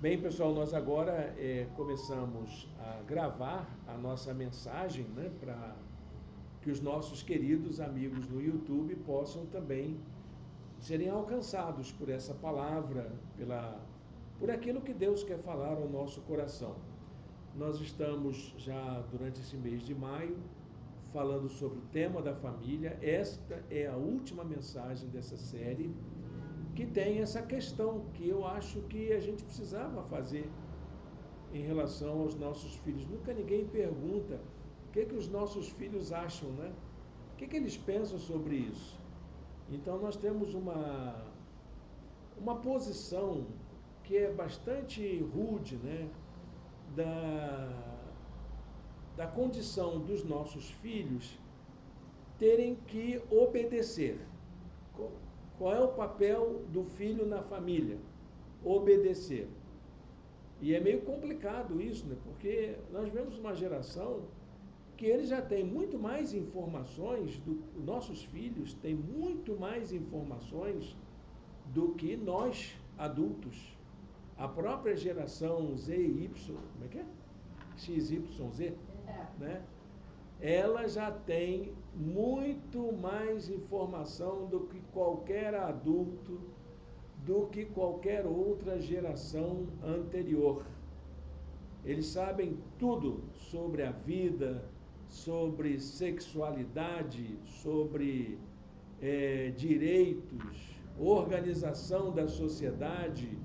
Bem, pessoal, nós agora começamos a gravar a nossa mensagem, né, para que os nossos queridos amigos no YouTube possam também serem alcançados por essa palavra, por aquilo que Deus quer falar ao nosso coração. Nós estamos já durante esse mês de maio falando sobre o tema da família. Esta é a última mensagem dessa série, que tem essa questão que eu acho que a gente precisava fazer em relação aos nossos filhos. Nunca ninguém pergunta o que os nossos filhos acham, né? O que eles pensam sobre isso. Então nós temos uma posição que é bastante rude, né? Da condição dos nossos filhos terem que obedecer. Qual é o papel do filho na família? Obedecer. E é meio complicado isso, né? Porque nós vemos uma geração que eles já têm muito mais informações, nossos filhos têm muito mais informações do que nós, adultos. A própria geração Z e Y, como é que é? XYZ, né? Ela já tem muito mais informação do que qualquer adulto, do que qualquer outra geração anterior. Eles sabem tudo sobre a vida, sobre sexualidade, sobre direitos, organização da sociedade,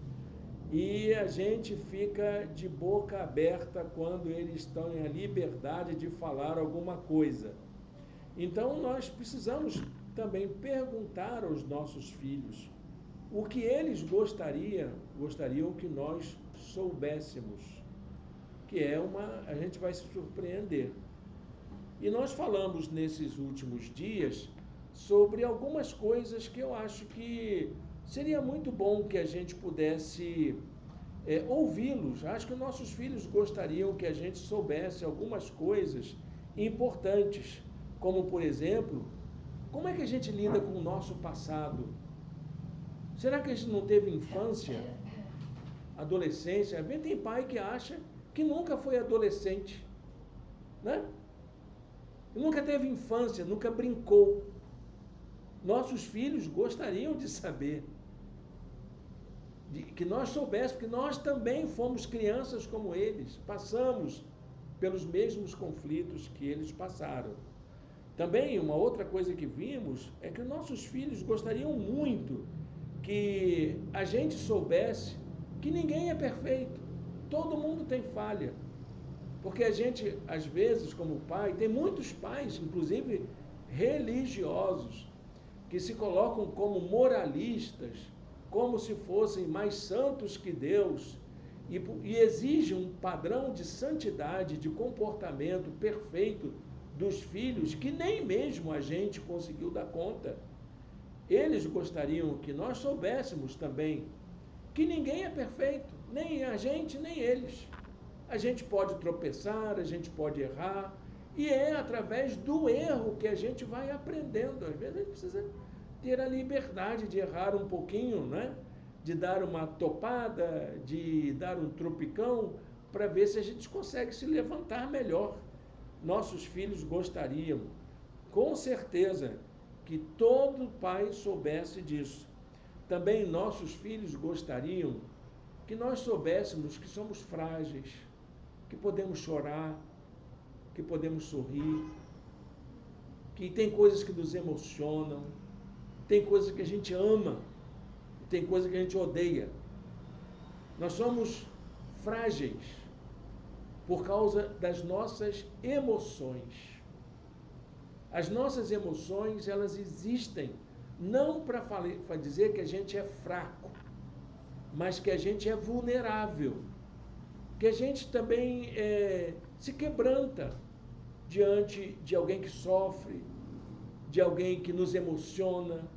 e a gente fica de boca aberta quando eles estão em liberdade de falar alguma coisa. Então nós precisamos também perguntar aos nossos filhos o que eles gostariam que nós soubéssemos, que a gente vai se surpreender. E nós falamos nesses últimos dias sobre algumas coisas que eu acho que seria muito bom que a gente pudesse ouvi-los. Acho que nossos filhos gostariam que a gente soubesse algumas coisas importantes, como, por exemplo, como é que a gente lida com o nosso passado? Será que a gente não teve infância, adolescência? Tem pai que acha que nunca foi adolescente, né? Nunca teve infância, nunca brincou. Nossos filhos gostariam de saber, que nós soubéssemos, porque nós também fomos crianças como eles, passamos pelos mesmos conflitos que eles passaram. Também uma outra coisa que vimos é que nossos filhos gostariam muito que a gente soubesse que ninguém é perfeito, todo mundo tem falha. Porque a gente, às vezes, como pai, tem muitos pais, inclusive religiosos, que se colocam como moralistas, como se fossem mais santos que Deus, e exigem um padrão de santidade, de comportamento perfeito dos filhos, que nem mesmo a gente conseguiu dar conta. Eles gostariam que nós soubéssemos também que ninguém é perfeito, nem a gente, nem eles. A gente pode tropeçar, a gente pode errar, e é através do erro que a gente vai aprendendo. Às vezes a gente precisa ter a liberdade de errar um pouquinho, né? De dar uma topada, de dar um tropicão, para ver se a gente consegue se levantar melhor. Nossos filhos gostariam, com certeza, que todo pai soubesse disso. Também nossos filhos gostariam que nós soubéssemos que somos frágeis, que podemos chorar, que podemos sorrir, que tem coisas que nos emocionam, tem coisas que a gente ama, tem coisas que a gente odeia. Nós somos frágeis por causa das nossas emoções. As nossas emoções, elas existem não para dizer que a gente é fraco, mas que a gente é vulnerável, que a gente também se quebranta diante de alguém que sofre, de alguém que nos emociona,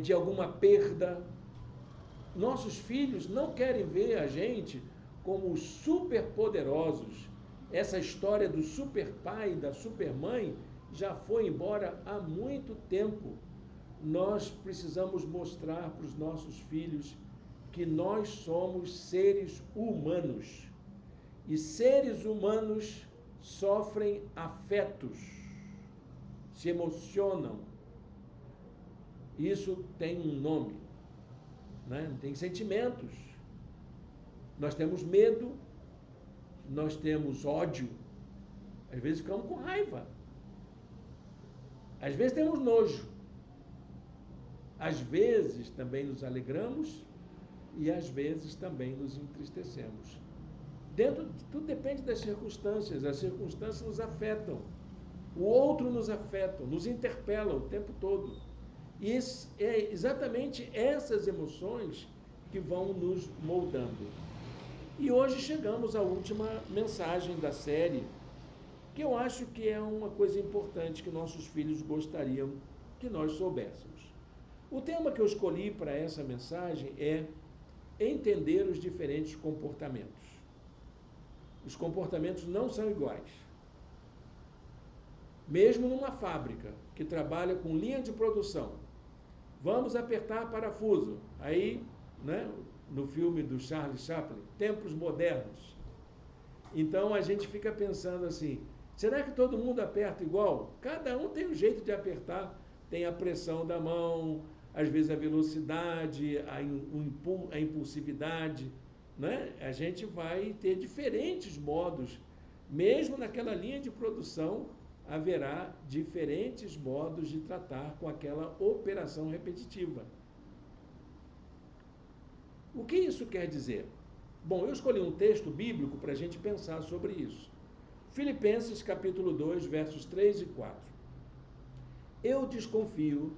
de alguma perda. Nossos filhos não querem ver a gente como super poderosos. Essa história do super pai e da super mãe já foi embora há muito tempo. Nós precisamos mostrar para os nossos filhos que nós somos seres humanos. E seres humanos sofrem afetos, se emocionam. Isso tem um nome, né? Tem sentimentos. Nós temos medo, nós temos ódio, às vezes ficamos com raiva, às vezes temos nojo, às vezes também nos alegramos e às vezes também nos entristecemos. Tudo depende das circunstâncias, as circunstâncias nos afetam, o outro nos afeta, nos interpela o tempo todo. E é exatamente essas emoções que vão nos moldando. E hoje chegamos à última mensagem da série, que eu acho que é uma coisa importante que nossos filhos gostariam que nós soubéssemos. O tema que eu escolhi para essa mensagem é entender os diferentes comportamentos. Os comportamentos não são iguais. Mesmo numa fábrica que trabalha com linha de produção, vamos apertar parafuso. Aí, né, no filme do Charlie Chaplin, Tempos Modernos. Então a gente fica pensando assim, será que todo mundo aperta igual? Cada um tem um jeito de apertar, tem a pressão da mão, às vezes a velocidade, a impulsividade, né? A gente vai ter diferentes modos, mesmo naquela linha de produção, haverá diferentes modos de tratar com aquela operação repetitiva. O que isso quer dizer? Bom, eu escolhi um texto bíblico para a gente pensar sobre isso. Filipenses capítulo 2, versos 3 e 4. Eu desconfio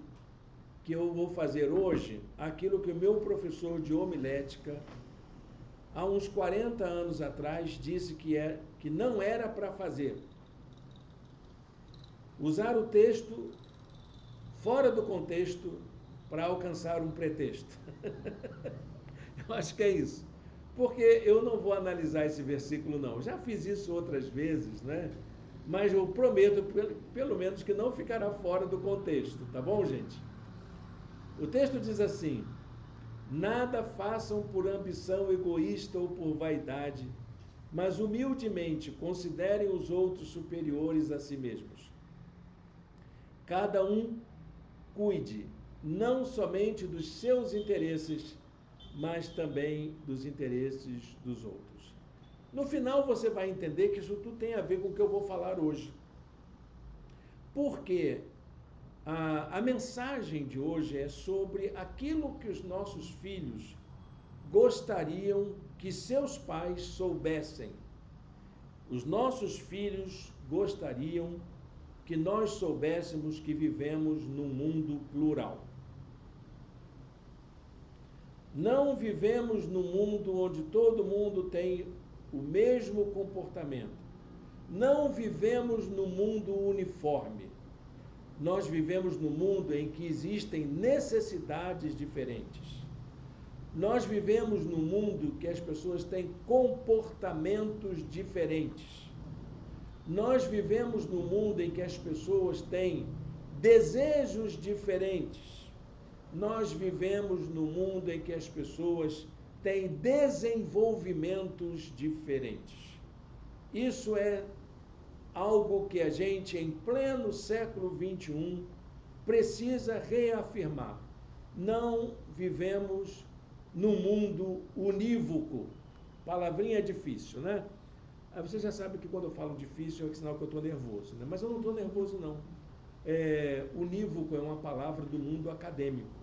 que eu vou fazer hoje aquilo que o meu professor de homilética, há uns 40 anos atrás, disse que não era para fazer. Usar o texto fora do contexto para alcançar um pretexto. Eu acho que é isso. Porque eu não vou analisar esse versículo, não. Já fiz isso outras vezes, né? Mas eu prometo, pelo menos, que não ficará fora do contexto. Tá bom, gente? O texto diz assim: nada façam por ambição egoísta ou por vaidade, mas humildemente considerem os outros superiores a si mesmos. Cada um cuide não somente dos seus interesses, mas também dos interesses dos outros. No final você vai entender que isso tudo tem a ver com o que eu vou falar hoje. Porque a mensagem de hoje é sobre aquilo que os nossos filhos gostariam que seus pais soubessem. Os nossos filhos gostariam que nós soubéssemos que vivemos num mundo plural. Não vivemos num mundo onde todo mundo tem o mesmo comportamento. Não vivemos num mundo uniforme. Nós vivemos num mundo em que existem necessidades diferentes. Nós vivemos num mundo que as pessoas têm comportamentos diferentes. Nós vivemos num mundo em que as pessoas têm desejos diferentes. Nós vivemos num mundo em que as pessoas têm desenvolvimentos diferentes. Isso é algo que a gente, em pleno século XXI, precisa reafirmar. Não vivemos num mundo unívoco. Palavrinha difícil, né? Aí você já sabe que quando eu falo difícil é sinal que eu estou nervoso, né? Mas eu não estou nervoso, não. Unívoco é uma palavra do mundo acadêmico.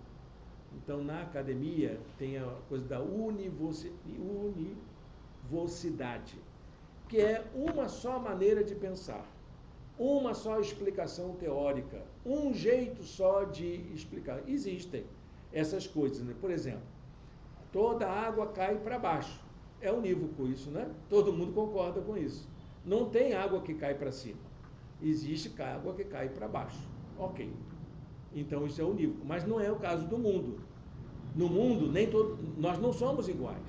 Então, na academia, tem a coisa da univocidade, que é uma só maneira de pensar, uma só explicação teórica, um jeito só de explicar. Existem essas coisas, né? Por exemplo, toda água cai para baixo. É unívoco isso, né? Todo mundo concorda com isso. Não tem água que cai para cima. Existe água que cai para baixo. Ok. Então isso é unívoco. Mas não é o caso do mundo. No mundo, nós não somos iguais.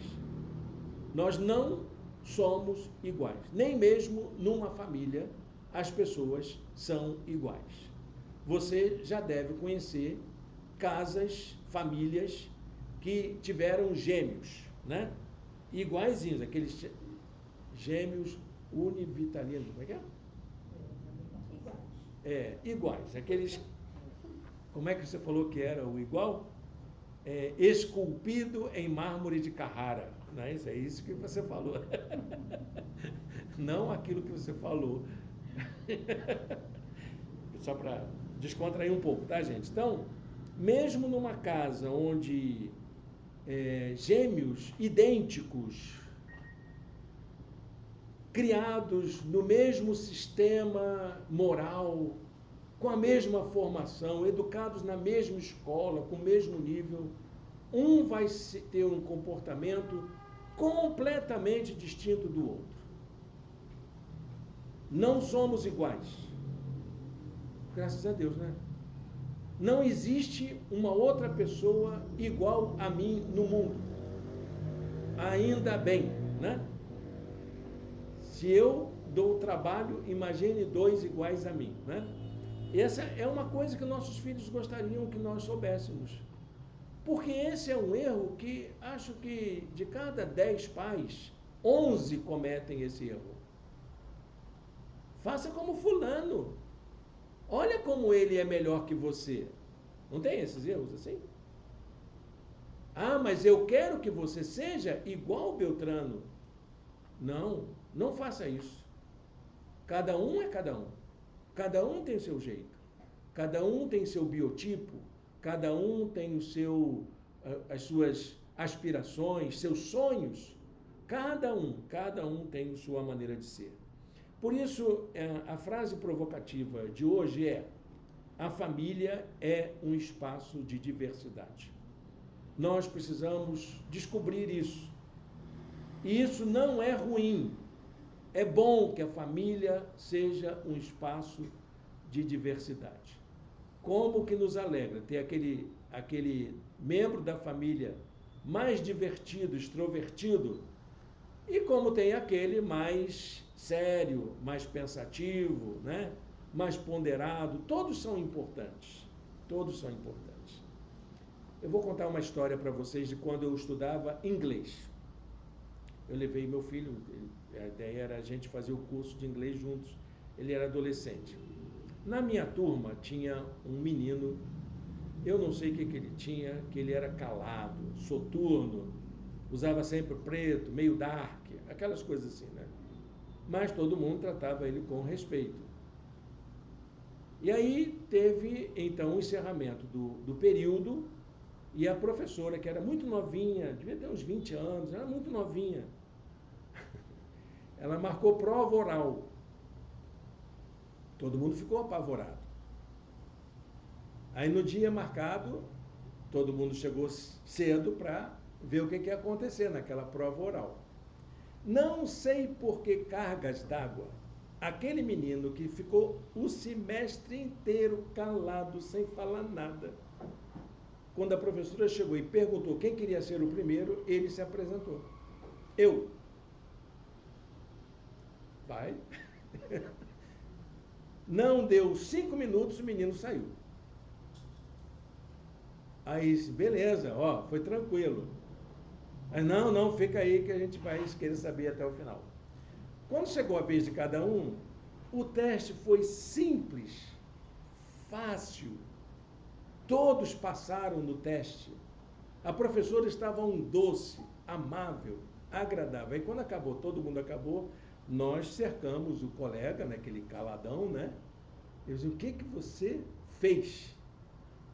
Nós não somos iguais. Nem mesmo numa família as pessoas são iguais. Você já deve conhecer casas, famílias que tiveram gêmeos, né? Iguaizinhos, aqueles gêmeos univitalinos, como é que é? Iguais, aqueles, como é que você falou que era o igual? Esculpido em mármore de Carrara, não é isso? É isso que você falou, não aquilo que você falou, só para descontrair um pouco, tá, gente? Então, mesmo numa casa onde gêmeos idênticos, criados no mesmo sistema moral, com a mesma formação, educados na mesma escola, com o mesmo nível, um vai ter um comportamento completamente distinto do outro. Não somos iguais. Graças a Deus, né? Não existe uma outra pessoa igual a mim no mundo. Ainda bem, né? Se eu dou trabalho, imagine 2 iguais a mim, né? Essa é uma coisa que nossos filhos gostariam que nós soubéssemos. Porque esse é um erro que acho que de cada 10 pais, 11 cometem esse erro. Faça como fulano. Olha como ele é melhor que você. Não tem esses erros assim? Ah, mas eu quero que você seja igual Beltrano. Não, não faça isso. Cada um é cada um. Cada um tem o seu jeito. Cada um tem seu biotipo. Cada um tem as suas aspirações, seus sonhos. Cada um tem a sua maneira de ser. Por isso, a frase provocativa de hoje é: a família é um espaço de diversidade. Nós precisamos descobrir isso. E isso não é ruim. É bom que a família seja um espaço de diversidade. Como que nos alegra ter aquele membro da família mais divertido, extrovertido, e como tem aquele mais sério, mais pensativo, né? Mais ponderado. Todos são importantes. Todos são importantes. Eu vou contar uma história para vocês de quando eu estudava inglês. Eu levei meu filho, a ideia era a gente fazer o curso de inglês juntos. Ele era adolescente. Na minha turma tinha um menino, eu não sei o que ele tinha, que ele era calado, soturno, usava sempre preto, meio dark, aquelas coisas assim, né? Mas todo mundo tratava ele com respeito. E aí teve, então, o encerramento do período, e a professora, que era muito novinha, devia ter uns 20 anos, era muito novinha, ela marcou prova oral. Todo mundo ficou apavorado. Aí no dia marcado, todo mundo chegou cedo para ver o que ia acontecer naquela prova oral. Não sei por que cargas d'água, aquele menino que ficou o semestre inteiro calado, sem falar nada, quando a professora chegou e perguntou quem queria ser o primeiro, ele se apresentou. Eu. Vai. Não deu 5 minutos, o menino saiu. Aí, beleza, ó, foi tranquilo. Aí, não, fica aí que a gente vai querer saber até o final. Quando chegou a vez de cada um, o teste foi simples, fácil. Todos passaram no teste. A professora estava um doce, amável, agradável. Aí quando acabou, todo mundo acabou, nós cercamos o colega, né, aquele caladão, né? Eu disse, o que você fez?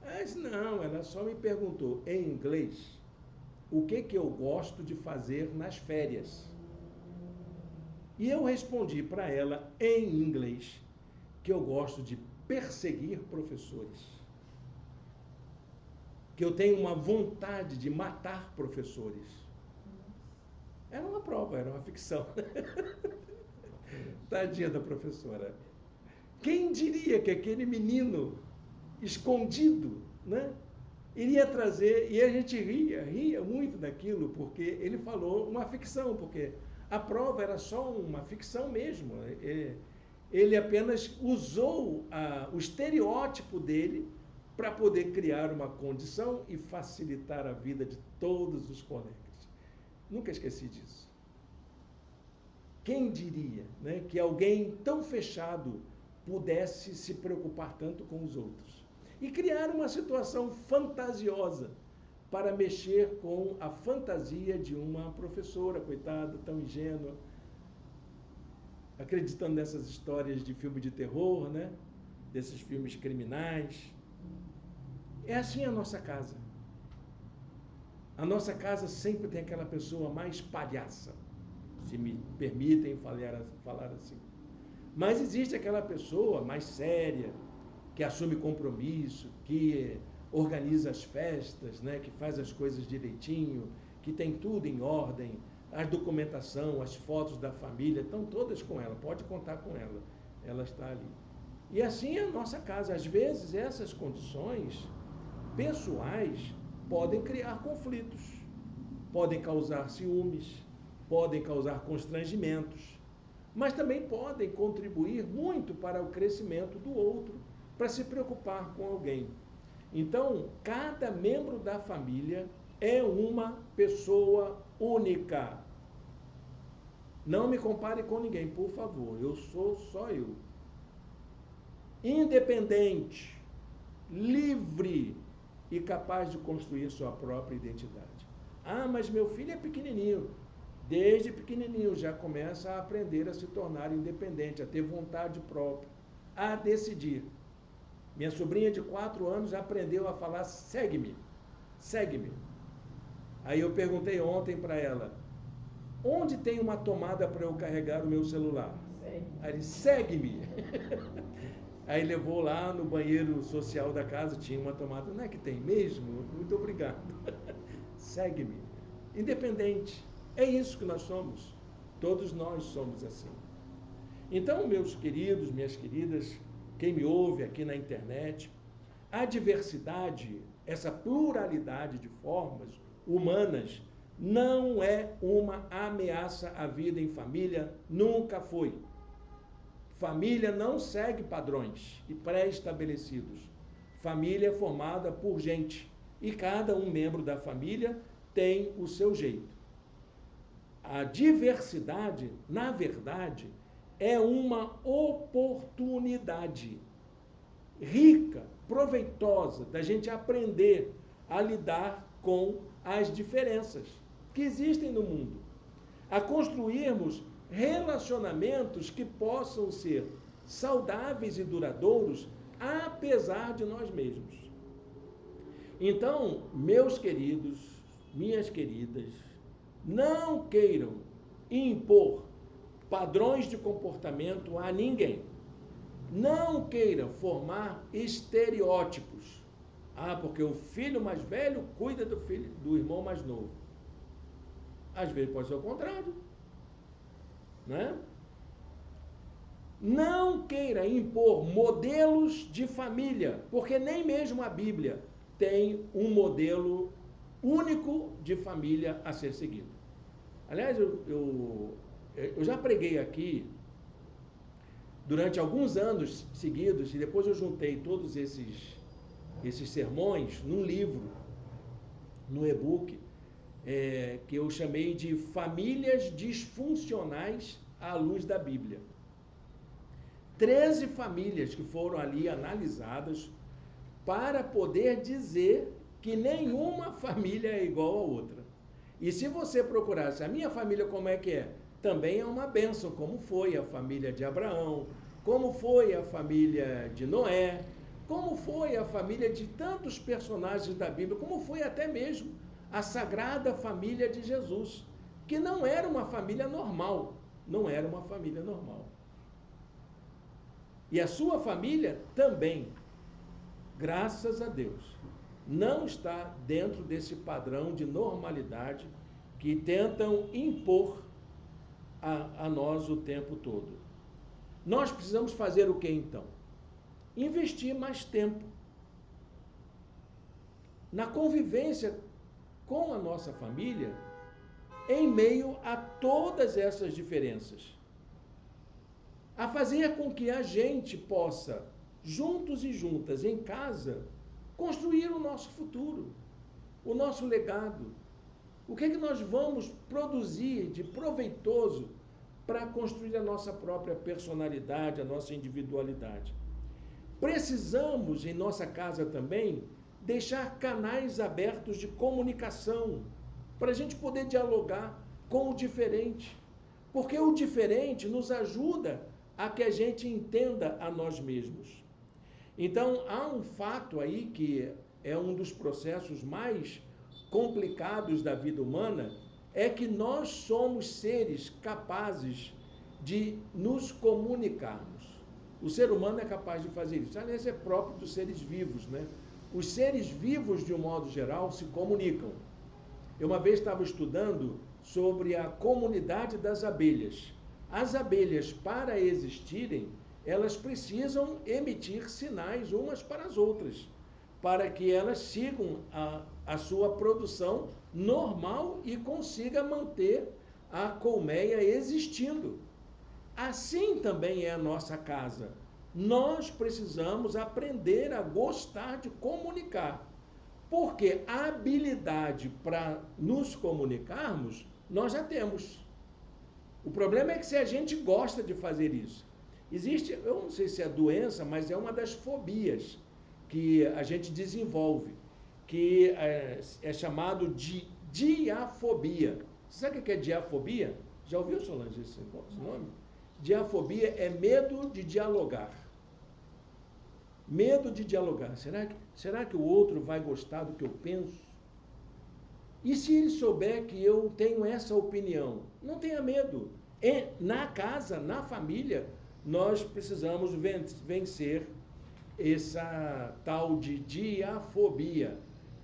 Ela disse, não, ela só me perguntou em inglês o que eu gosto de fazer nas férias. E eu respondi para ela em inglês que eu gosto de perseguir professores. Que eu tenho uma vontade de matar professores. Era uma prova, era uma ficção. Tadinha da professora. Quem diria que aquele menino escondido, né, iria trazer, e a gente ria muito daquilo, porque ele falou uma ficção, porque a prova era só uma ficção mesmo. Ele apenas usou o estereótipo dele para poder criar uma condição e facilitar a vida de todos os colegas. Nunca esqueci disso. Quem diria, né, que alguém tão fechado pudesse se preocupar tanto com os outros? E criar uma situação fantasiosa para mexer com a fantasia de uma professora, coitada, tão ingênua, acreditando nessas histórias de filme de terror, né? Desses filmes criminais. É assim a nossa casa. A nossa casa sempre tem aquela pessoa mais palhaça, se me permitem falar assim. Mas existe aquela pessoa mais séria, que assume compromisso, que organiza as festas, né, que faz as coisas direitinho, que tem tudo em ordem, a documentação, as fotos da família, estão todas com ela, pode contar com ela, ela está ali. E assim é a nossa casa. Às vezes essas condições pessoais podem criar conflitos, podem causar ciúmes, podem causar constrangimentos, mas também podem contribuir muito para o crescimento do outro, para se preocupar com alguém. Então, cada membro da família é uma pessoa única. Não me compare com ninguém, por favor. Eu sou só eu. Independente, livre e capaz de construir sua própria identidade. Ah, mas meu filho é pequenininho. Desde pequenininho já começa a aprender a se tornar independente, a ter vontade própria, a decidir. Minha sobrinha de 4 anos aprendeu a falar segue-me, segue-me. Aí eu perguntei ontem para ela, onde tem uma tomada para eu carregar o meu celular? Aí ele, segue-me. Aí levou lá no banheiro social da casa, tinha uma tomada. Não é que tem mesmo? Muito obrigado. Segue-me. Independente. É isso que nós somos. Todos nós somos assim. Então, meus queridos, minhas queridas, quem me ouve aqui na internet, a diversidade, essa pluralidade de formas humanas, não é uma ameaça à vida em família, nunca foi. Família não segue padrões e pré-estabelecidos. Família é formada por gente e cada um membro da família tem o seu jeito. A diversidade, na verdade, é uma oportunidade rica, proveitosa, da gente aprender a lidar com as diferenças que existem no mundo, a construirmos relacionamentos que possam ser saudáveis e duradouros, apesar de nós mesmos. Então, meus queridos, minhas queridas, não queiram impor padrões de comportamento a ninguém. Não queiram formar estereótipos. Ah, porque o filho mais velho cuida do irmão mais novo. Às vezes pode ser o contrário. Né? Não queira impor modelos de família, porque nem mesmo a Bíblia tem um modelo único de família a ser seguido. Aliás, eu já preguei aqui durante alguns anos seguidos, e depois eu juntei todos esses sermões num livro, no e-book, que eu chamei de Famílias Disfuncionais à Luz da Bíblia. 13 famílias que foram ali analisadas para poder dizer que nenhuma família é igual a outra. E se você procurasse a minha família como é que é, também é uma bênção, como foi a família de Abraão, como foi a família de Noé, como foi a família de tantos personagens da Bíblia, como foi até mesmo a Sagrada Família de Jesus, que não era uma família normal, não era uma família normal. E a sua família também, graças a Deus, não está dentro desse padrão de normalidade que tentam impor a nós o tempo todo. Nós precisamos fazer o que então? Investir mais tempo na convivência com a nossa família em meio a todas essas diferenças. A fazer com que a gente possa, juntos e juntas em casa, construir o nosso futuro, o nosso legado. O que é que nós vamos produzir de proveitoso para construir a nossa própria personalidade, a nossa individualidade? Precisamos, em nossa casa também, deixar canais abertos de comunicação, para a gente poder dialogar com o diferente. Porque o diferente nos ajuda a que a gente entenda a nós mesmos. Então, há um fato aí que é um dos processos mais complicados da vida humana, é que nós somos seres capazes de nos comunicarmos. O ser humano é capaz de fazer isso. Aliás, é próprio dos seres vivos, né? Os seres vivos, de um modo geral, se comunicam. Eu uma vez estava estudando sobre a comunidade das abelhas. As abelhas, para existirem, elas precisam emitir sinais umas para as outras, para que elas sigam a sua produção normal e consiga manter a colmeia existindo. Assim também é a nossa casa. Nós precisamos aprender a gostar de comunicar, porque a habilidade para nos comunicarmos, nós já temos. O problema é que se a gente gosta de fazer isso. Existe, eu não sei se é doença, mas é uma das fobias que a gente desenvolve, que é chamado de diafobia. Você sabe o que é diafobia? Já ouviu, Solange, esse nome? Diafobia é medo de dialogar. Medo de dialogar. Será que o outro vai gostar do que eu penso? E se ele souber que eu tenho essa opinião? Não tenha medo. Na casa, na família, nós precisamos vencer essa tal de diafobia,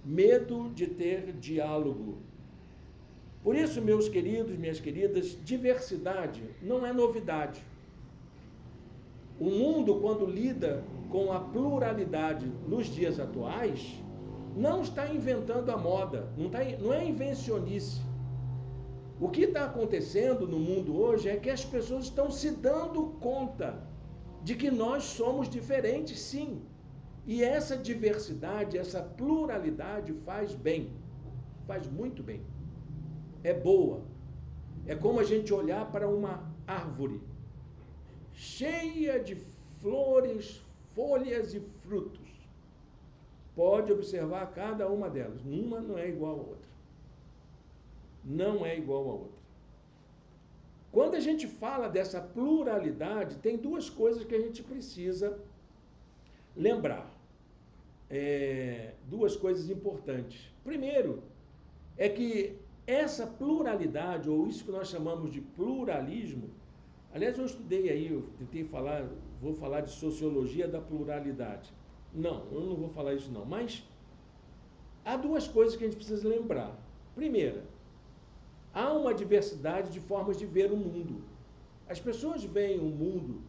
medo de ter diálogo. Por isso, meus queridos, minhas queridas, diversidade não é novidade. O mundo, quando lida com a pluralidade nos dias atuais, não está inventando a moda, não é invencionice. O que está acontecendo no mundo hoje é que as pessoas estão se dando conta de que nós somos diferentes, sim. E essa diversidade, essa pluralidade faz bem, faz muito bem. É boa. É como a gente olhar para uma árvore cheia de flores, folhas e frutos. Pode observar cada uma delas. Uma não é igual à outra. Não é igual à outra. Quando a gente fala dessa pluralidade, tem duas coisas que a gente precisa lembrar. Duas coisas importantes. Primeiro, é que essa pluralidade, ou isso que nós chamamos de pluralismo, aliás, eu estudei aí, eu tentei falar, vou falar de sociologia da pluralidade. Não, eu não vou falar isso não, mas há duas coisas que a gente precisa lembrar. Primeira, há uma diversidade de formas de ver o mundo. As pessoas veem o mundo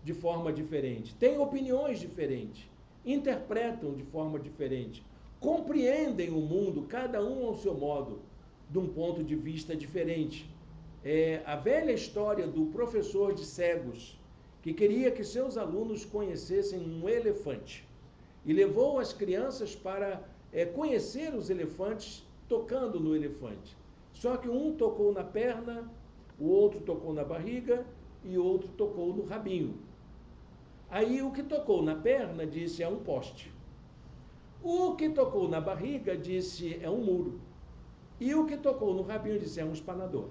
de forma diferente, têm opiniões diferentes, interpretam de forma diferente, compreendem o mundo, cada um ao seu modo, de um ponto de vista diferente. A velha história do professor de cegos, que queria que seus alunos conhecessem um elefante, e levou as crianças para conhecer os elefantes tocando no elefante. Só que um tocou na perna, o outro tocou na barriga e o outro tocou no rabinho. Aí o que tocou na perna disse: é um poste. O que tocou na barriga disse: é um muro. E o que tocou no rabinho disse: é um espanador.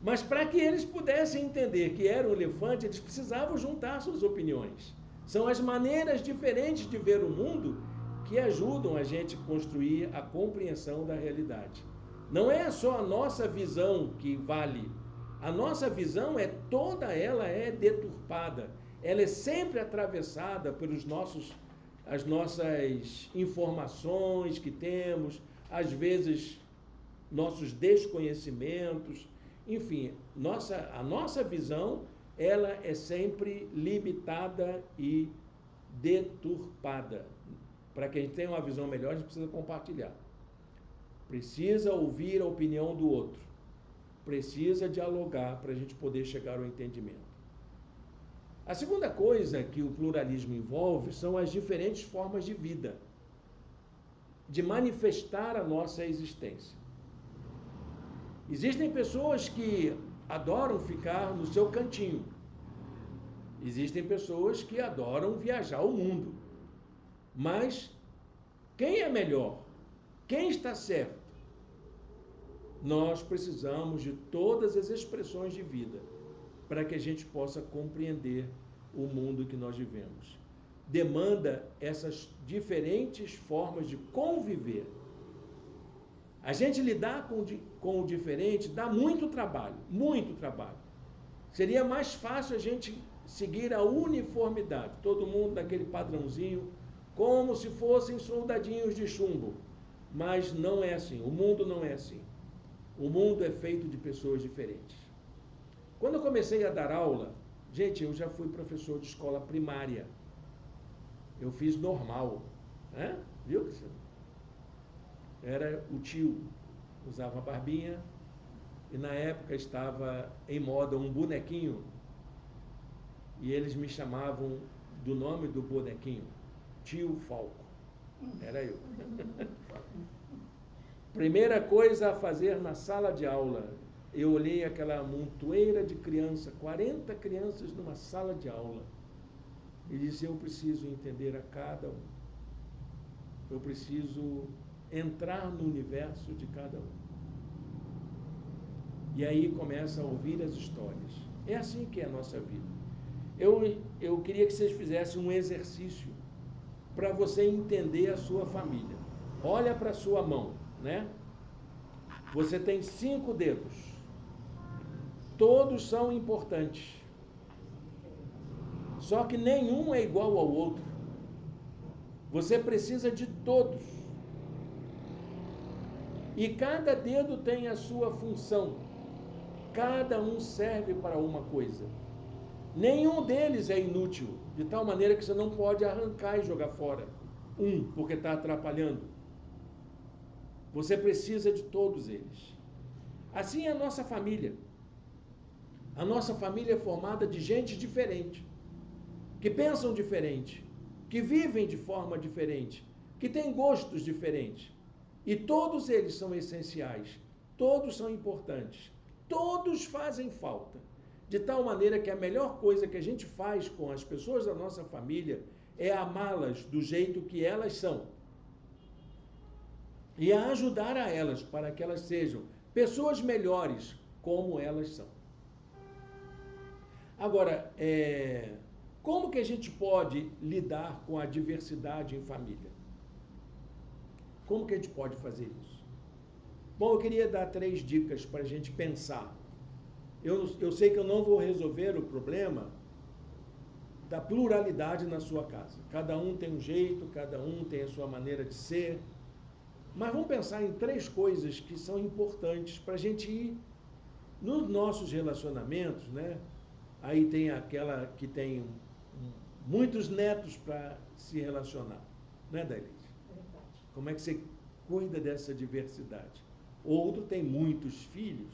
Mas para que eles pudessem entender que era um elefante, eles precisavam juntar suas opiniões. São as maneiras diferentes de ver o mundo que ajudam a gente a construir a compreensão da realidade. Não é só a nossa visão que vale. A nossa visão toda ela é deturpada. Ela é sempre atravessada pelos as nossas informações que temos, às vezes nossos desconhecimentos, enfim, a nossa visão, ela é sempre limitada e deturpada. Para que a gente tenha uma visão melhor, a gente precisa compartilhar. Precisa ouvir a opinião do outro. Precisa dialogar para a gente poder chegar ao entendimento. A segunda coisa que o pluralismo envolve são as diferentes formas de vida, de manifestar a nossa existência. Existem pessoas que adoram ficar no seu cantinho. Existem pessoas que adoram viajar o mundo. Mas quem é melhor? Quem está certo? Nós precisamos de todas as expressões de vida para que a gente possa compreender o mundo que nós vivemos. Demanda essas diferentes formas de conviver. A gente lidar com o diferente dá muito trabalho, muito trabalho. Seria mais fácil a gente seguir a uniformidade, todo mundo daquele padrãozinho, como se fossem soldadinhos de chumbo. Mas não é assim, o mundo não é assim. O mundo é feito de pessoas diferentes. Quando eu comecei a dar aula, gente, eu já fui professor de escola primária. Eu fiz normal, né? Viu? Era o tio, usava barbinha, e na época estava em moda um bonequinho, e eles me chamavam do nome do bonequinho, Tio Falco. Era eu. Primeira coisa a fazer na sala de aula, eu olhei aquela montoeira de crianças, 40 crianças numa sala de aula, e disse, eu preciso entender a cada um. Eu preciso entrar no universo de cada um. E aí começa a ouvir as histórias. É assim que é a nossa vida. Eu queria que vocês fizessem um exercício para você entender a sua família. Olha para a sua mão, né? Você tem 5 dedos. Todos são importantes. Só que nenhum é igual ao outro. Você precisa de todos. E cada dedo tem a sua função. Cada um serve para uma coisa. Nenhum deles é inútil, de tal maneira que você não pode arrancar e jogar fora porque está atrapalhando. Você precisa de todos eles. Assim é a nossa família. A nossa família é formada de gente diferente, que pensam diferente, que vivem de forma diferente, que têm gostos diferentes. E todos eles são essenciais, todos são importantes, todos fazem falta. De tal maneira que a melhor coisa que a gente faz com as pessoas da nossa família é amá-las do jeito que elas são. E a ajudar a elas para que elas sejam pessoas melhores como elas são. Agora, como que a gente pode lidar com a diversidade em família? Como que a gente pode fazer isso? Bom, eu queria dar 3 dicas para a gente pensar. Eu sei que eu não vou resolver o problema da pluralidade na sua casa. Cada um tem um jeito, cada um tem a sua maneira de ser. Mas vamos pensar em 3 coisas que são importantes para a gente ir nos nossos relacionamentos, né? Aí tem aquela que tem muitos netos para se relacionar, né, Dailise? Como é que você cuida dessa diversidade? Outro tem muitos filhos,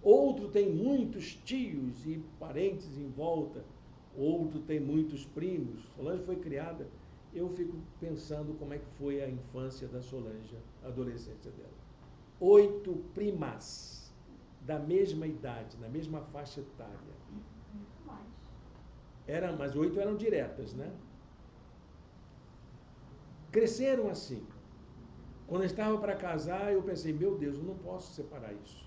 outro tem muitos tios e parentes em volta, outro tem muitos primos. Solange foi criada, eu fico pensando como é que foi a infância da Solange, a adolescência dela. 8 primas, da mesma idade, na mesma faixa etária. Mas 8 eram diretas, né? Cresceram assim. Quando eu estava para casar, eu pensei, meu Deus, eu não posso separar isso.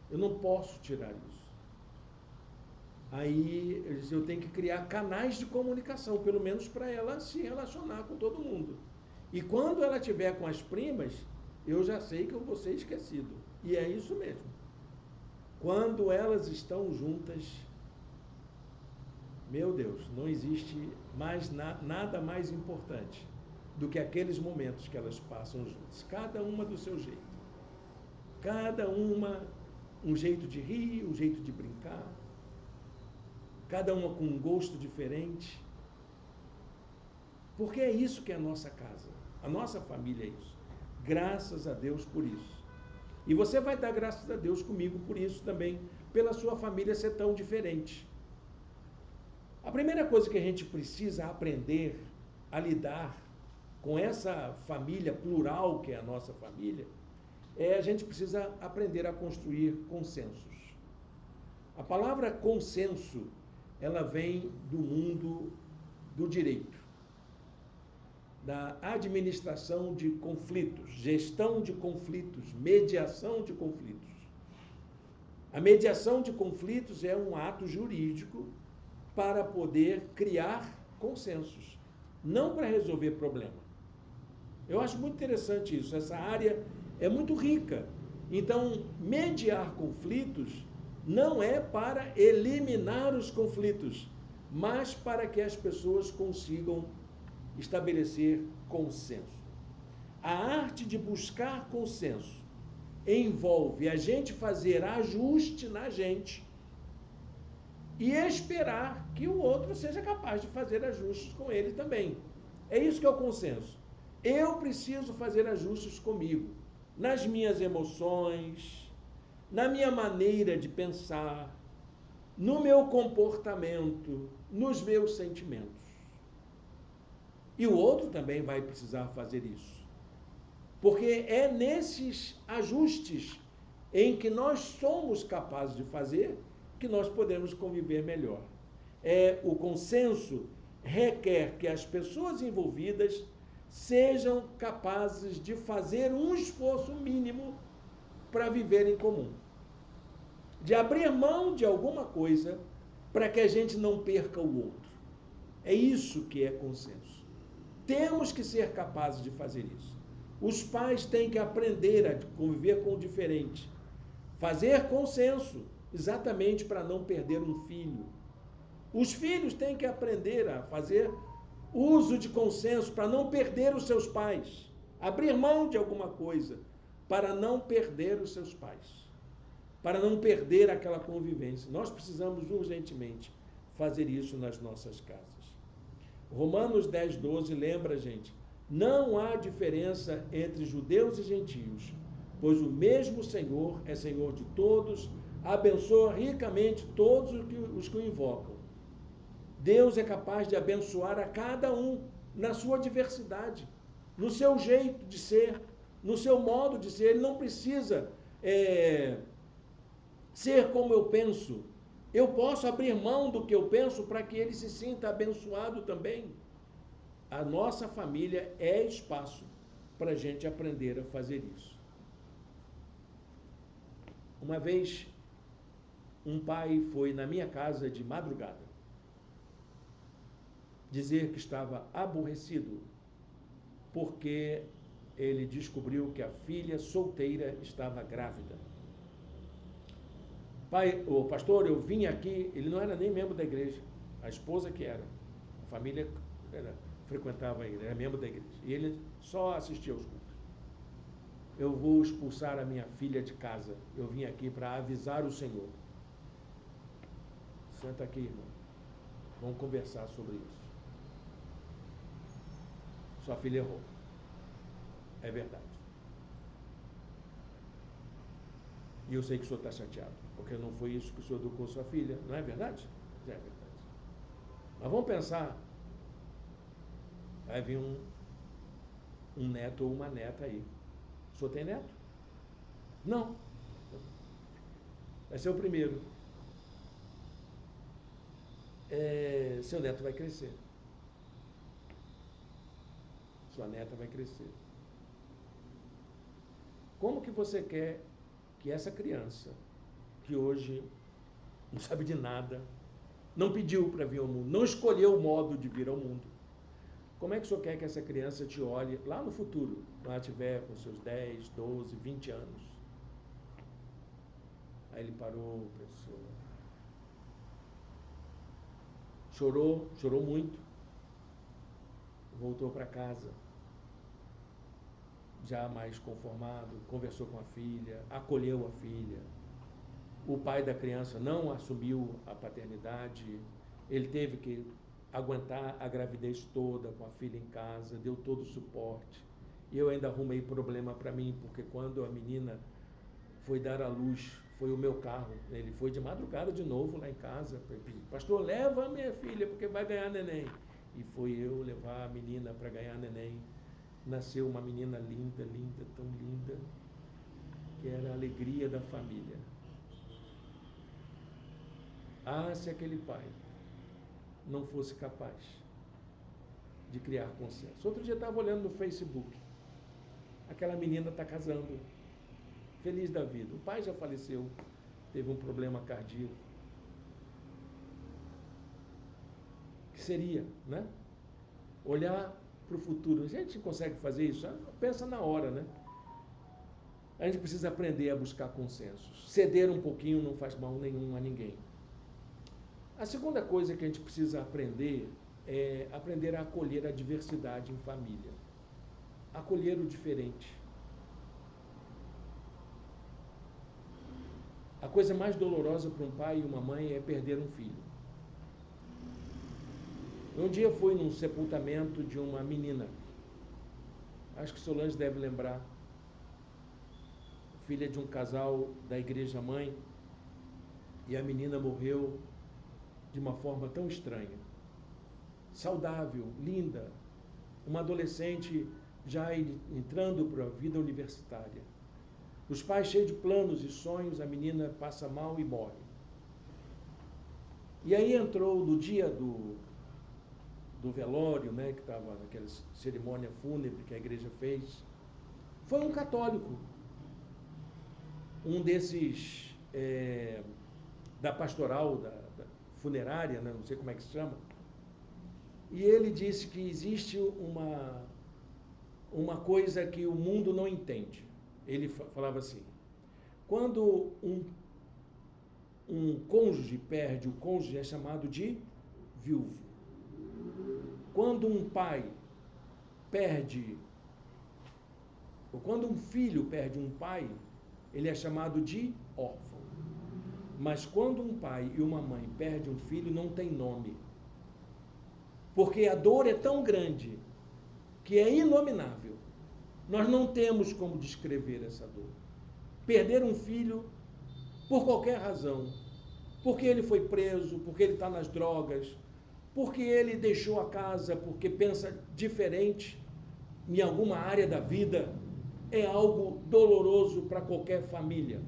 Eu não posso tirar isso. Aí eu disse, eu tenho que criar canais de comunicação, pelo menos para ela se relacionar com todo mundo. E quando ela estiver com as primas, eu já sei que eu vou ser esquecido. E é isso mesmo. Quando elas estão juntas, meu Deus, não existe mais nada mais importante do que aqueles momentos que elas passam juntas. Cada uma do seu jeito. Cada uma um jeito de rir, um jeito de brincar. Cada uma com um gosto diferente. Porque é isso que é a nossa casa. A nossa família é isso. Graças a Deus por isso. E você vai dar graças a Deus comigo por isso também, pela sua família ser tão diferente. A primeira coisa que a gente precisa aprender a lidar com essa família plural que é a nossa família, a gente precisa aprender a construir consensos. A palavra consenso, ela vem do mundo do direito, da administração de conflitos, gestão de conflitos, mediação de conflitos. A mediação de conflitos é um ato jurídico para poder criar consensos, não para resolver problema. Eu acho muito interessante isso, essa área é muito rica. Então, mediar conflitos não é para eliminar os conflitos, mas para que as pessoas consigam estabelecer consenso. A arte de buscar consenso envolve a gente fazer ajuste na gente e esperar que o outro seja capaz de fazer ajustes com ele também. É isso que é o consenso. Eu preciso fazer ajustes comigo, nas minhas emoções, na minha maneira de pensar, no meu comportamento, nos meus sentimentos. E o outro também vai precisar fazer isso. Porque é nesses ajustes em que nós somos capazes de fazer que nós podemos conviver melhor. O consenso requer que as pessoas envolvidas sejam capazes de fazer um esforço mínimo para viver em comum. De abrir mão de alguma coisa para que a gente não perca o outro. É isso que é consenso. Temos que ser capazes de fazer isso. Os pais têm que aprender a conviver com o diferente. Fazer consenso, exatamente para não perder um filho. Os filhos têm que aprender a fazer uso de consenso para não perder os seus pais. Abrir mão de alguma coisa para não perder os seus pais. Para não perder aquela convivência. Nós precisamos urgentemente fazer isso nas nossas casas. Romanos 10:12 lembra a gente, não há diferença entre judeus e gentios, pois o mesmo Senhor é Senhor de todos, abençoa ricamente todos os que o invocam. Deus é capaz de abençoar a cada um na sua diversidade, no seu jeito de ser, no seu modo de ser. Ele não precisa ser como eu penso. Eu posso abrir mão do que eu penso para que ele se sinta abençoado também. A nossa família é espaço para a gente aprender a fazer isso. Uma vez, um pai foi na minha casa de madrugada dizer que estava aborrecido porque ele descobriu que a filha solteira estava grávida. Pai, o pastor, eu vim aqui, ele não era nem membro da igreja, a esposa que era, a família frequentava ele, era membro da igreja, e ele só assistia aos cultos. Eu vou expulsar a minha filha de casa, eu vim aqui para avisar o Senhor. Senta aqui, irmão, vamos conversar sobre isso. Sua filha errou, é verdade. E eu sei que o senhor está chateado, porque não foi isso que o senhor educou sua filha, não é verdade? É verdade. Mas vamos pensar, vai vir um neto ou uma neta aí. O senhor tem neto? Não. Vai ser o primeiro. Seu neto vai crescer. Sua neta vai crescer. Como que você quer que essa criança, que hoje não sabe de nada, não pediu para vir ao mundo, não escolheu o modo de vir ao mundo, como é que o senhor quer que essa criança te olhe lá no futuro, quando ela tiver com seus 10, 12, 20 anos? Aí ele parou, pensou, chorou muito, voltou para casa, já mais conformado, conversou com a filha, acolheu a filha. O pai da criança não assumiu a paternidade, ele teve que aguentar a gravidez toda com a filha em casa, deu todo o suporte. E eu ainda arrumei problema para mim, porque quando a menina foi dar à luz, foi o meu carro. Ele foi de madrugada de novo lá em casa. Pastor, leva a minha filha, porque vai ganhar neném. E foi eu levar a menina para ganhar neném. Nasceu uma menina linda, linda, tão linda, que era a alegria da família. Ah, se aquele pai não fosse capaz de criar consenso. Outro dia eu estava olhando no Facebook. Aquela menina está casando, feliz da vida. O pai já faleceu, teve um problema cardíaco. Que seria, né? Olhar para o futuro. A gente consegue fazer isso? Pensa na hora, né? A gente precisa aprender a buscar consensos. Ceder um pouquinho não faz mal nenhum a ninguém. A segunda coisa que a gente precisa aprender é aprender a acolher a diversidade em família. Acolher o diferente. A coisa mais dolorosa para um pai e uma mãe é perder um filho. Um dia fui num sepultamento de uma menina. Acho que Solange deve lembrar. Filha de um casal da igreja mãe. E a menina morreu de uma forma tão estranha. Saudável, linda. Uma adolescente já entrando para a vida universitária. Os pais cheios de planos e sonhos, a menina passa mal e morre. E aí entrou no dia do velório, né, que estava naquela cerimônia fúnebre que a igreja fez, foi um católico, um desses da pastoral, da funerária, né, não sei como é que se chama, e ele disse que existe uma coisa que o mundo não entende. Ele falava assim, quando um cônjuge perde o cônjuge, é chamado de viúvo. Quando um pai perde, ou quando um filho perde um pai, ele é chamado de órfão. Mas quando um pai e uma mãe perdem um filho, não tem nome. Porque a dor é tão grande que é inominável. Nós não temos como descrever essa dor. Perder um filho por qualquer razão, porque ele foi preso, porque ele está nas drogas, porque ele deixou a casa, porque pensa diferente em alguma área da vida, é algo doloroso para qualquer família.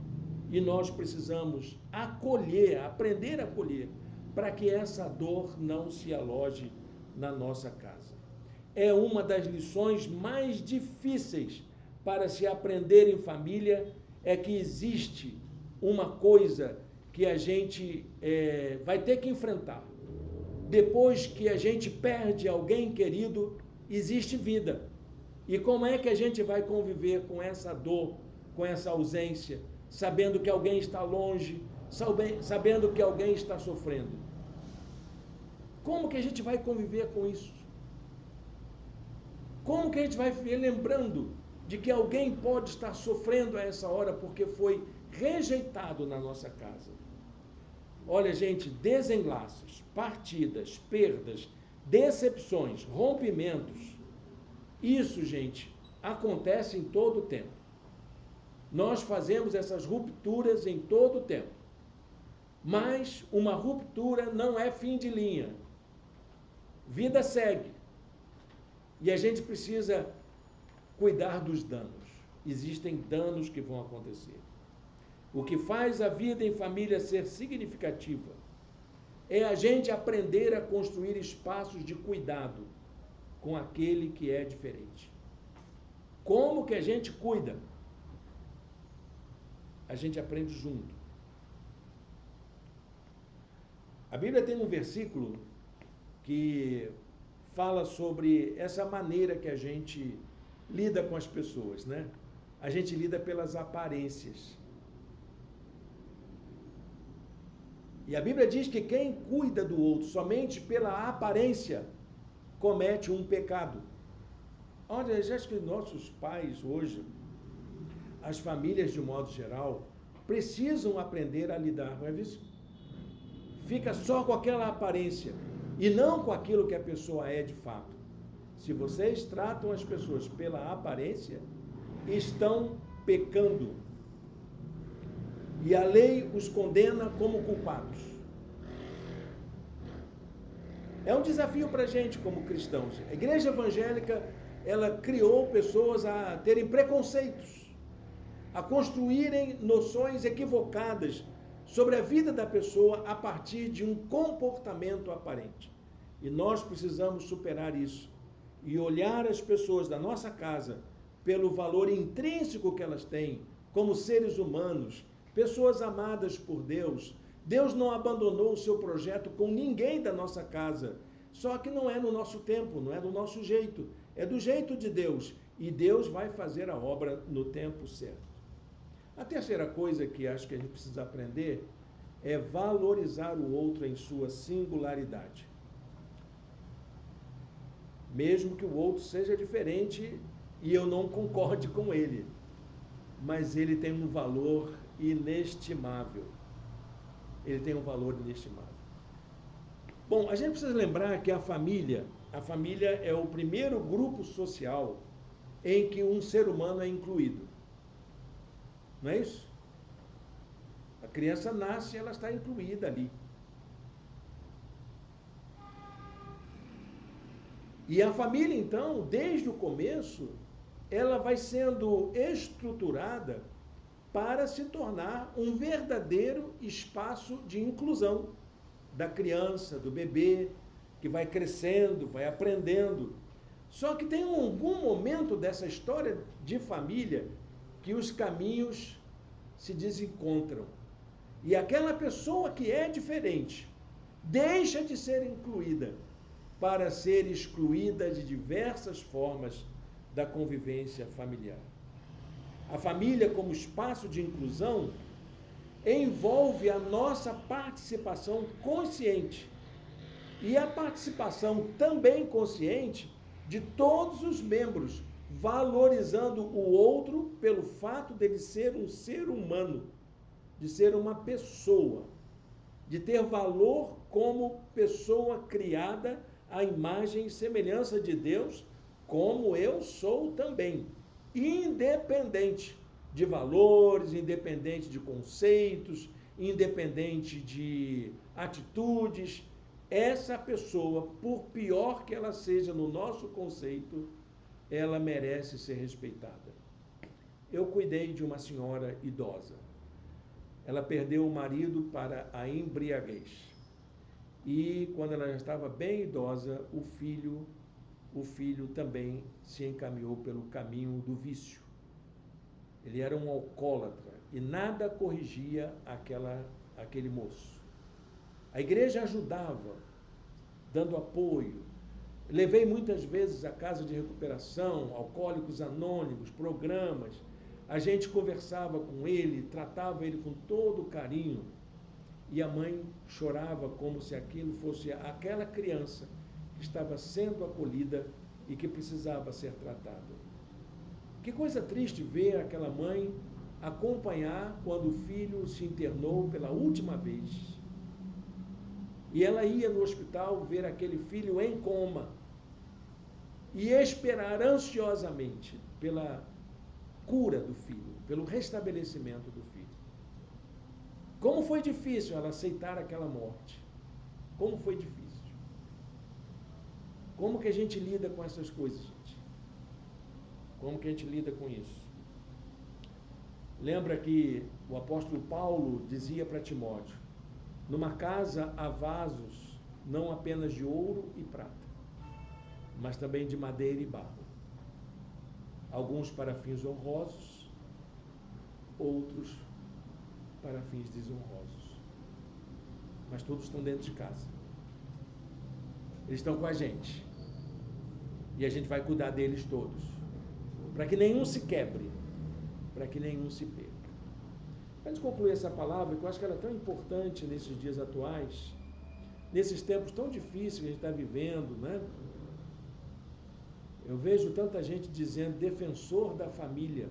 E nós precisamos acolher, aprender a acolher, para que essa dor não se aloje na nossa casa. É uma das lições mais difíceis para se aprender em família, é que existe uma coisa que a gente vai ter que enfrentar. Depois que a gente perde alguém querido, existe vida. E como é que a gente vai conviver com essa dor, com essa ausência, sabendo que alguém está longe, sabendo que alguém está sofrendo? Como que a gente vai conviver com isso? Como que a gente vai viver lembrando de que alguém pode estar sofrendo a essa hora porque foi rejeitado na nossa casa? Olha, gente, desenlaces, partidas, perdas, decepções, rompimentos, isso, gente, acontece em todo o tempo. Nós fazemos essas rupturas em todo o tempo. Mas uma ruptura não é fim de linha. Vida segue. E a gente precisa cuidar dos danos. Existem danos que vão acontecer. O que faz a vida em família ser significativa é a gente aprender a construir espaços de cuidado com aquele que é diferente. Como que a gente cuida? A gente aprende junto. A Bíblia tem um versículo que fala sobre essa maneira que a gente lida com as pessoas, né? A gente lida pelas aparências. E a Bíblia diz que quem cuida do outro somente pela aparência comete um pecado. Olha, eu acho que nossos pais hoje, as famílias de modo geral, precisam aprender a lidar com isso. Fica só com aquela aparência e não com aquilo que a pessoa é de fato. Se vocês tratam as pessoas pela aparência, estão pecando. e a lei os condena como culpados. É um desafio para a gente como cristãos. A igreja evangélica, ela criou pessoas a terem preconceitos, a construírem noções equivocadas sobre a vida da pessoa a partir de um comportamento aparente. E nós precisamos superar isso e olhar as pessoas da nossa casa pelo valor intrínseco que elas têm como seres humanos, pessoas amadas por Deus. Deus não abandonou o seu projeto com ninguém da nossa casa, só que não é no nosso tempo, não é do nosso jeito, é do jeito de Deus, e Deus vai fazer a obra no tempo certo. A terceira coisa que acho que a gente precisa aprender é valorizar o outro em sua singularidade. Mesmo que o outro seja diferente e eu não concorde com ele, mas ele tem um valor inestimável. Ele tem um valor inestimável. Bom, a gente precisa lembrar que a família é o primeiro grupo social em que um ser humano é incluído. Não é isso? A criança nasce e ela está incluída ali. E a família, então, desde o começo, ela vai sendo estruturada para se tornar um verdadeiro espaço de inclusão da criança, do bebê, que vai crescendo, vai aprendendo. Só que tem algum momento dessa história de família que os caminhos se desencontram. E aquela pessoa que é diferente deixa de ser incluída para ser excluída de diversas formas da convivência familiar. A família, como espaço de inclusão, envolve a nossa participação consciente e a participação também consciente de todos os membros, valorizando o outro pelo fato dele ser um ser humano, de ser uma pessoa, de ter valor como pessoa criada à imagem e semelhança de Deus, como eu sou também, independente de valores, independente de conceitos, independente de atitudes. Essa pessoa, por pior que ela seja no nosso conceito, ela merece ser respeitada. Eu cuidei de uma senhora idosa. Ela perdeu o marido para a embriaguez. E quando ela já estava bem idosa, o filho também se encaminhou pelo caminho do vício. Ele era um alcoólatra e nada corrigia aquele moço. A igreja ajudava, dando apoio. Levei muitas vezes à casa de recuperação, Alcoólicos Anônimos, programas. A gente conversava com ele, tratava ele com todo carinho. E a mãe chorava como se aquilo fosse aquela criança que estava sendo acolhida e que precisava ser tratada. Que coisa triste ver aquela mãe acompanhar quando o filho se internou pela última vez. E ela ia no hospital ver aquele filho em coma e esperar ansiosamente pela cura do filho, pelo restabelecimento do filho. Como foi difícil ela aceitar aquela morte. Como foi difícil. Como que a gente lida com essas coisas, gente? Como que a gente lida com isso? Lembra que o apóstolo Paulo dizia para Timóteo: numa casa há vasos, não apenas de ouro e prata, mas também de madeira e barro. Alguns para fins honrosos, outros para fins desonrosos. Mas todos estão dentro de casa. Eles estão com a gente. E a gente vai cuidar deles todos. Para que nenhum se quebre. Para que nenhum se perca. Antes de concluir essa palavra, que eu acho que ela é tão importante nesses dias atuais, nesses tempos tão difíceis que a gente está vivendo, né? Eu vejo tanta gente dizendo defensor da família.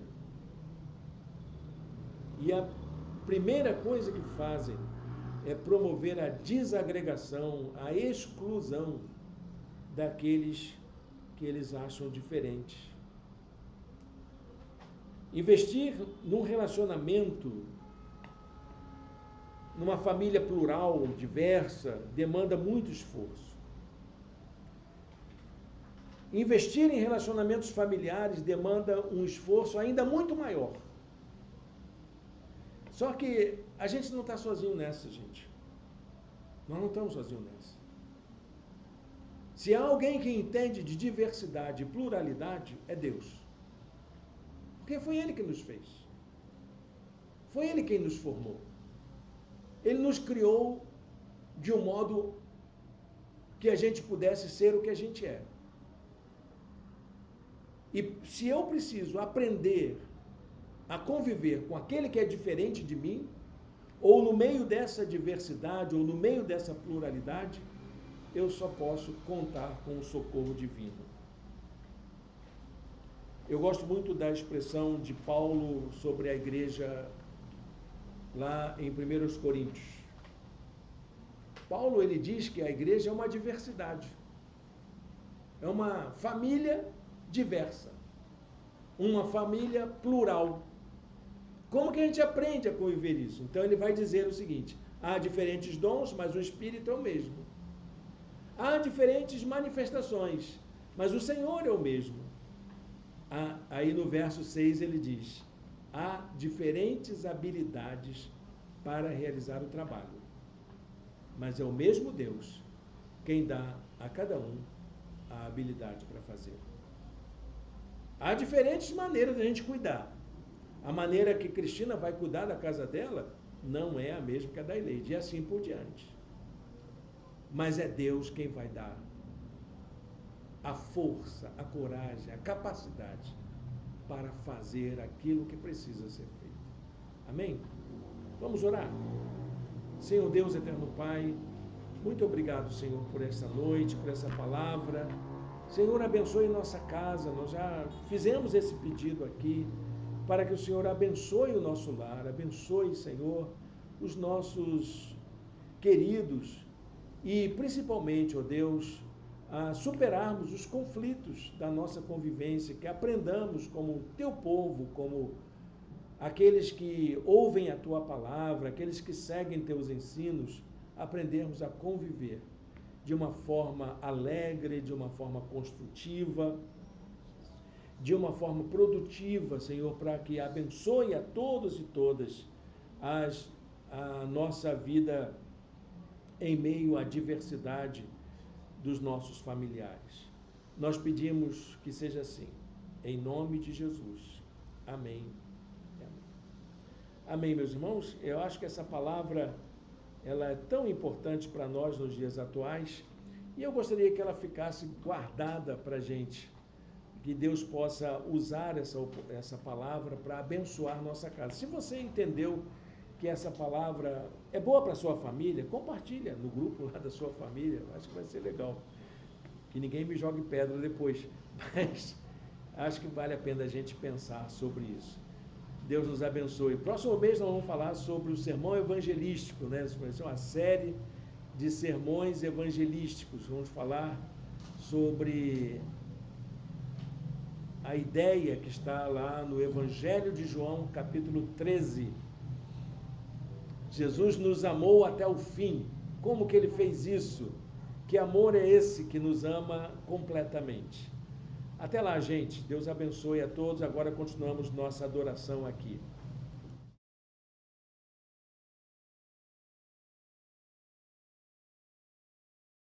E a primeira coisa que fazem é promover a desagregação, a exclusão daqueles que eles acham diferentes. Investir num relacionamento numa família plural, diversa, demanda muito esforço. Investir em relacionamentos familiares demanda um esforço ainda muito maior. Só que a gente não está sozinho nessa, gente. Nós não estamos sozinhos nessa. Se há alguém que entende de diversidade e pluralidade, é Deus. Porque foi Ele que nos fez. Foi Ele quem nos formou. Ele nos criou de um modo que a gente pudesse ser o que a gente é. E se eu preciso aprender a conviver com aquele que é diferente de mim, ou no meio dessa diversidade, ou no meio dessa pluralidade, eu só posso contar com o socorro divino. Eu gosto muito da expressão de Paulo sobre a igreja lá em 1 Coríntios. Paulo, ele diz que a igreja é uma diversidade. É uma família diversa. Uma família plural. Como que a gente aprende a conviver isso? Então ele vai dizer o seguinte: há diferentes dons, mas o Espírito é o mesmo. Há diferentes manifestações, mas o Senhor é o mesmo. Aí no verso 6 ele diz: há diferentes habilidades para realizar o trabalho, mas é o mesmo Deus quem dá a cada um a habilidade para fazer. Há diferentes maneiras de a gente cuidar. A maneira que Cristina vai cuidar da casa dela não é a mesma que a da Ileide, e assim por diante. Mas é Deus quem vai dar a força, a coragem, a capacidade para fazer aquilo que precisa ser feito. Amém? Vamos orar? Senhor Deus, eterno Pai, muito obrigado, Senhor, por essa noite, por essa palavra. Senhor, abençoe nossa casa. Nós já fizemos esse pedido aqui, para que o Senhor abençoe o nosso lar, abençoe, Senhor, os nossos queridos e, principalmente, ó Deus, a superarmos os conflitos da nossa convivência, que aprendamos como teu povo, como aqueles que ouvem a tua palavra, aqueles que seguem teus ensinos, aprendermos a conviver de uma forma alegre, de uma forma construtiva, de uma forma produtiva, Senhor, para que abençoe a todos e todas a nossa vida em meio à diversidade dos nossos familiares. Nós pedimos que seja assim, em nome de Jesus. Amém. Amém. Amém, meus irmãos. Eu acho que essa palavra, ela é tão importante para nós nos dias atuais, e eu gostaria que ela ficasse guardada para a gente, que Deus possa usar essa palavra para abençoar nossa casa. Se você entendeu que essa palavra é boa para a sua família, compartilha no grupo lá da sua família, acho que vai ser legal. Que ninguém me jogue pedra depois, mas acho que vale a pena a gente pensar sobre isso. Deus nos abençoe. Próximo mês nós vamos falar sobre o sermão evangelístico, né? Vai ser uma série de sermões evangelísticos. Vamos falar sobre a ideia que está lá no Evangelho de João, capítulo 13. Jesus nos amou até o fim. Como que ele fez isso? Que amor é esse que nos ama completamente? Até lá, gente. Deus abençoe a todos. Agora continuamos nossa adoração aqui.